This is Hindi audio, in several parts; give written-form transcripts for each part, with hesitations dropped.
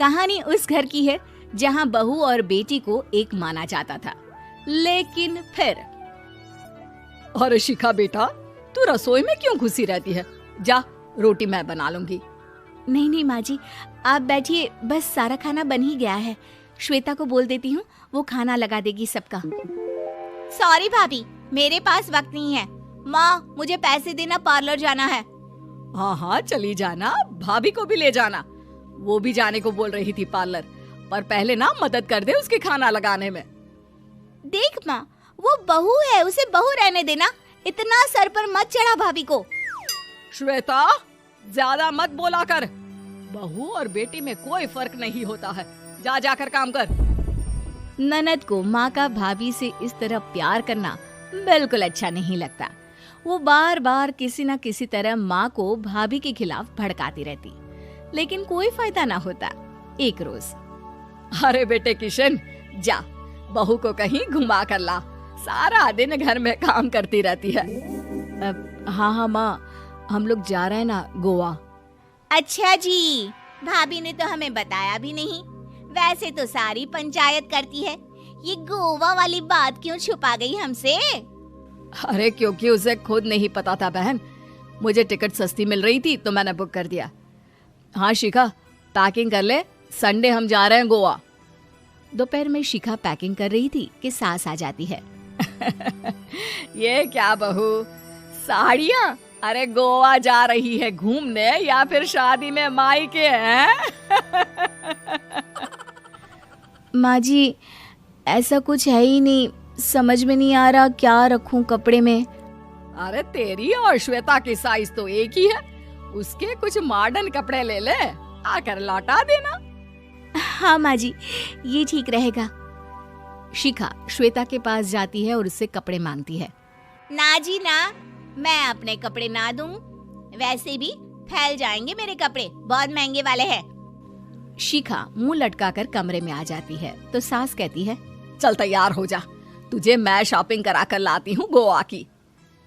कहानी उस घर की है जहाँ बहू और बेटी को एक माना जाता था, लेकिन फिर। अरे शिखा बेटा, तू रसोई में क्यों घुसी रहती है? जा, रोटी मैं बना लूंगी। नहीं नहीं माँ जी, आप बैठिए, बस सारा खाना बन ही गया है। श्वेता को बोल देती हूँ, वो खाना लगा देगी सबका। सॉरी भाभी, मेरे पास वक्त नहीं है। माँ, मुझे पैसे देना, पार्लर जाना है। हाँ हाँ चली जाना, भाभी को भी ले जाना। वो भी जाने को बोल रही थी पार्लर, पर पहले ना मदद कर दे उसके खाना लगाने में। देख माँ, वो बहू है, उसे बहू रहने देना, इतना सर पर मत चढ़ा भाभी को। श्वेता, ज्यादा मत बोला कर। बहू और बेटी में कोई फर्क नहीं होता है। जा जाकर काम कर। ननद को माँ का भाभी से इस तरह प्यार करना बिल्कुल अच्छा नहीं लगता। वो बार बार किसी न किसी तरह माँ को भाभी के खिलाफ भड़काती रहती, लेकिन कोई फायदा ना होता। एक रोज, अरे बेटे किशन, जा बहू को कहीं घुमा कर ला, सारा दिन घर में काम करती रहती है। हाँ हाँ माँ, हम लोग जा रहे हैं ना गोवा। अच्छा जी, भाभी ने तो हमें बताया भी नहीं। वैसे तो सारी पंचायत करती है, ये गोवा वाली बात क्यों छुपा गई हमसे? अरे क्योंकि उसे खुद नहीं पता था बहन। मुझे टिकट सस्ती मिल रही थी तो मैंने बुक कर दिया। हाँ शिखा, पैकिंग कर ले, संडे हम जा रहे हैं गोवा। दोपहर में शिखा पैकिंग कर रही थी कि सास आ जाती है। ये क्या बहू, साड़ियाँ? अरे गोवा जा रही है घूमने या फिर शादी में मायके हैं? माँ जी, ऐसा कुछ है ही नहीं, समझ में नहीं आ रहा क्या रखूं कपड़े में। अरे तेरी और श्वेता की साइज तो एक ही है, उसके कुछ मॉडर्न कपड़े ले ले, आकर लौटा देना। हाँ माँ जी, ये ठीक रहेगा। शिखा श्वेता के पास जाती है और उससे कपड़े मांगती है। ना जी ना, मैं अपने कपड़े ना दूं, वैसे भी फैल जाएंगे मेरे कपड़े, बहुत महंगे वाले हैं। शिखा मुंह लटकाकर कमरे में आ जाती है तो सास कहती है, चल तैयार हो जा, तुझे मैं शॉपिंग करा कर लाती हूँ गोवा की।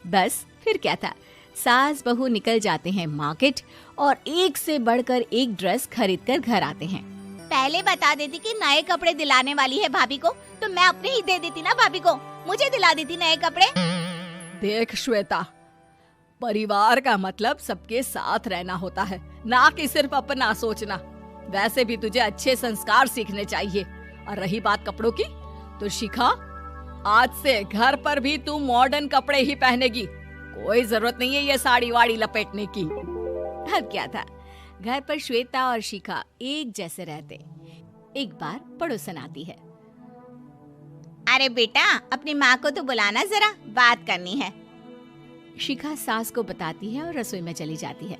बस फिर क्या था, सास बहू निकल जाते हैं मार्केट और एक से बढ़कर एक ड्रेस खरीद कर घर आते हैं। पहले बता देती कि नए कपड़े दिलाने वाली है भाभी को, तो मैं अपने ही दे देती ना भाभी को, मुझे दिला देती नए कपड़े। देख श्वेता, परिवार का मतलब सबके साथ रहना होता है, ना कि सिर्फ अपना सोचना। वैसे भी तुझे अच्छे संस्कार सीखने चाहिए। और रही बात कपड़ों की, तो शिखा, आज से घर पर भी तू मॉडर्न कपड़े ही पहनेगी। कोई जरूरत नहीं है ये साड़ी वाड़ी लपेटने की। अब क्या था, घर पर श्वेता और शिखा एक जैसे रहते। एक बार पड़ोसन आती है। अरे बेटा, अपनी माँ को तो बुलाना, जरा बात करनी है। शिखा सास को बताती है और रसोई में चली जाती है।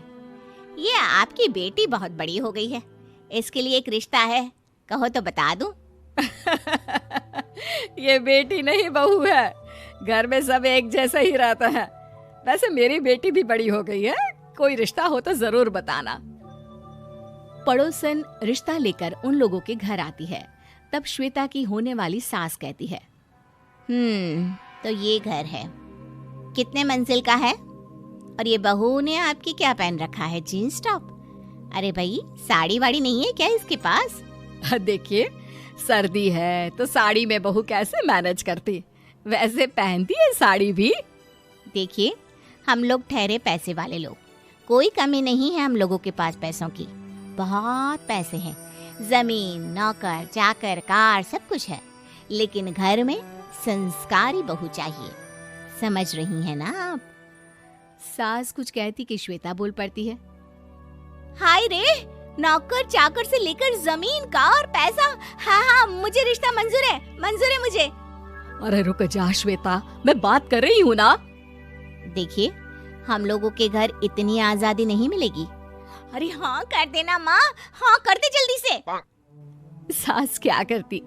ये आपकी बेटी बहुत बड़ी हो गई है, इसके लिए एक रिश्ता है, कहो तो बता दूं। ये बेटी नहीं बहू है, घर में सब एक जैसा ही रहता है। वैसे मेरी बेटी भी बड़ी हो गई है, कोई रिश्ता हो तो जरूर बताना। पड़ोसन रिश्ता लेकर उन लोगों के घर आती है। तब श्वेता की होने वाली सास कहती है, तो ये घर है, कितने मंजिल का है? और ये बहू ने आपकी क्या पहन रखा है, जीन्स टॉप? अरे भाई, साड़ी वाड़ी नहीं है क्या इसके पास? देखिए, सर्दी है तो साड़ी में बहू कैसे मैनेज करती, वैसे पहनती है साड़ी भी। देखिए, हम लोग ठहरे पैसे वाले लोग, कोई कमी नहीं है हम लोगों के पास पैसों की, बहुत पैसे हैं, जमीन, नौकर चाकर, कार, सब कुछ है, लेकिन घर में संस्कारी बहू चाहिए। समझ रही हैं ना आप? सास कुछ कहती कि श्वेता बोल पड़ती है, हाय रे, नौकर चाकर से लेकर जमीन, कार, पैसा, हाँ, मुझे रिश्ता मंजूर है मुझे। अरे रुक जा श्वेता, मैं बात कर रही हूँ ना। देखिए, हम लोगों के घर इतनी आजादी नहीं मिलेगी। अरे हाँ कर देना माँ, हाँ कर दे जल्दी से। सास क्या करती,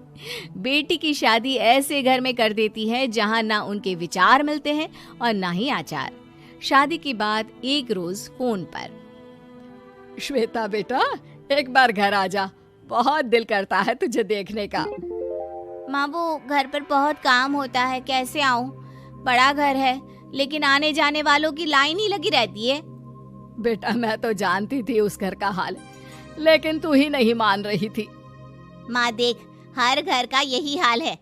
बेटी की शादी ऐसे घर में कर देती है जहाँ ना उनके विचार मिलते हैं और ना ही आचार। शादी के बाद एक रोज फोन पर, श्वेता बेटा, एक बार घर आ जा, बहुत दिल करता है तुझे देखने का। माँ, वो घर पर बहुत काम होता है, कैसे आऊँ? बड़ा घर है, लेकिन आने जाने वालों की लाइन ही लगी रहती है। बेटा, मैं तो जानती थी उस घर का हाल, लेकिन तू ही नहीं मान रही थी। माँ देख, हर घर का यही हाल है।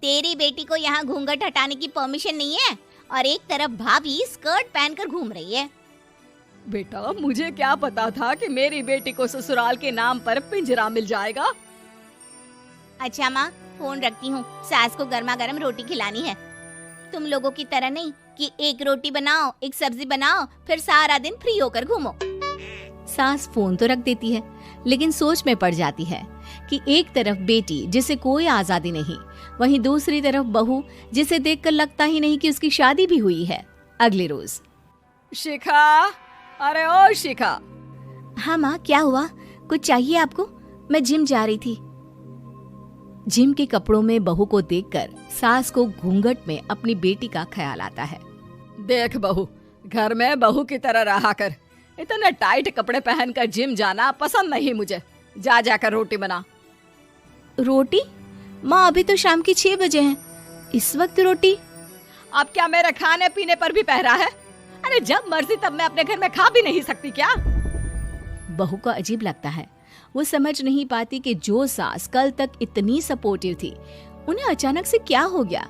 तेरी बेटी को यहाँ घूंघट हटाने की परमिशन नहीं है और एक तरफ भाभी स्कर्ट पहनकर घूम रही है। बेटा, मुझे क्या पता था कि मेरी बेटी को ससुराल के नाम पर पिंजरा मिल जाएगा। अच्छा माँ, फोन रखती हूँ, सास को गर्मा गर्म रोटी खिलानी है। तुम लोगों की तरह नहीं कि एक रोटी बनाओ, एक सब्जी बनाओ, फिर सारा दिन फ्री होकर घूमो। सास फोन तो रख देती है, लेकिन सोच में पड़ जाती है कि एक तरफ बेटी जिसे कोई आजादी नहीं, वहीं दूसरी तरफ बहू जिसे देखकर लगता ही नहीं कि उसकी शादी भी हुई है। अगले रोज। शिखा, अरे ओ शिखा। हाँ माँ, क्या हुआ? कुछ चाहिए आपको? मैं जिम जा रही थी। जिम के कपड़ों में बहू को देखकर सास को घूंघट में अपनी बेटी का ख्याल आता है। देख बहू, घर में बहू की तरह रहा कर। इतने टाइट कपड़े पहनकर जिम जाना पसंद नहीं मुझे। जा जाकर रोटी बना। रोटी? माँ, अभी तो शाम की 6 बजे हैं, इस वक्त रोटी? अब क्या मेरे खाने पीने पर भी पहरा है? अरे जब मर्जी तब मैं अपने घर में खा भी नहीं सकती क्या? बहू को अजीब लगता है। वो समझ नहीं पाती कि जो सास कल तक इतनी सपोर्टिव थी, उन्हें अचानक से क्या हो गया।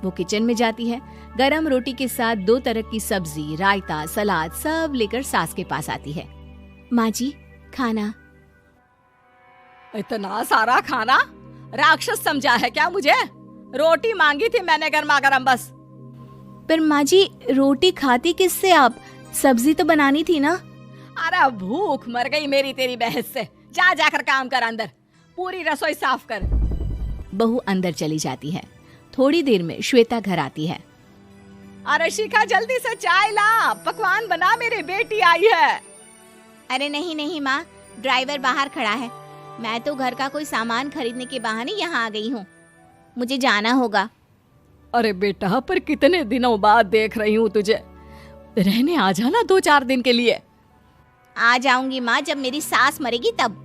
वो किचन में जाती है, गरम रोटी के साथ 2 तरह की सब्जी, रायता, सलाद सब लेकर सास के पास आती है। माँ जी, खाना। इतना सारा खाना? राक्षस समझा है क्या मुझे? रोटी मांगी थी मैंने गर्मा गर्म बस। पर माँ जी, रोटी खाती किससे आप? सब्जी तो बनानी थी ना। अरे भूख मर गई मेरी तेरी बहस से। जा जाकर काम कर, अंदर पूरी रसोई साफ कर। बहू अंदर चली जाती है। थोड़ी देर में श्वेता घर आती है। अरे शिखा, जल्दी से चाय ला, पकवान बना, मेरी बेटी आई है। अरे नहीं नहीं माँ, ड्राइवर बाहर खड़ा है। मैं तो घर का कोई सामान खरीदने के बहाने यहाँ आ गई हूँ, मुझे जाना होगा। अरे बेटा, पर कितने दिनों बाद देख रही हूँ तुझे, रहने आ जाना 2-4 दिन के लिए। आ जाऊंगी माँ, जब मेरी सास मरेगी तब।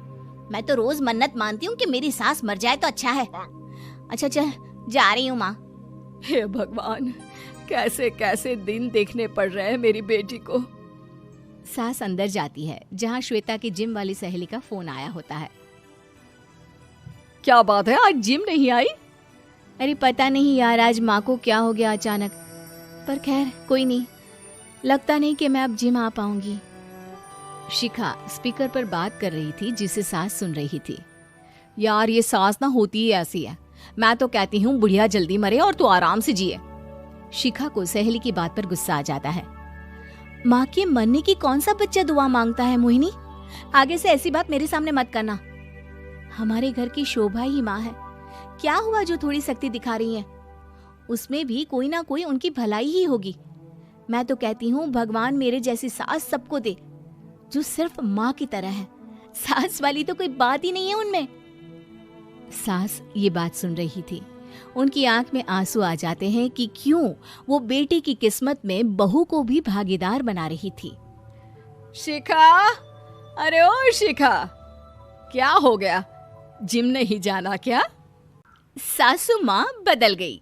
मैं तो रोज मन्नत मानती हूँ कि मेरी सास मर जाए तो अच्छा है। अच्छा चल, जा रही हूँ माँ। हे भगवान, कैसे कैसे दिन देखने पड़ रहे हैं मेरी बेटी को। सास अंदर जाती है, जहाँ श्वेता की जिम वाली सहेली का फोन आया होता है। क्या बात है, आज जिम नहीं आई? अरे पता नहीं यार, आज माँ को क्या हो गया अचानक। पर खैर कोई नहीं, लगता नहीं कि मैं अब जिम आ पाऊंगी। शिखा स्पीकर पर बात कर रही थी, जिसे सास सुन रही थी। यार ये सास ना होती ही ऐसी है। मैं तो कहती हूँ बुढ़िया जल्दी मरे और तू आराम से जिए। शिखा को सहेली की बात पर गुस्सा आ जाता है। माँ के मरने की कौन सा बच्चा दुआ मांगता है मोहिनी? आगे से ऐसी बात मेरे सामने मत करना। हमारे घर की शोभा ही माँ है। क्या हुआ जो थोड़ी सख्ती दिखा रही है? उसमें भी कोई ना कोई उनकी भलाई ही होगी। मैं तो कहती हूँ भगवान मेरे जैसी सास सबको दे, जो सिर्फ माँ की तरह है। सास वाली तो कोई बात ही नहीं है उनमें। सास ये बात सुन रही थी। उनकी आंख में आंसू आ जाते हैं कि क्यों वो बेटी की किस्मत में बहू को भी भागीदार बना रही थी। शिखा, अरे ओ शिखा, क्या हो गया? जिम नहीं जाना क्या? सासू माँ बदल गई।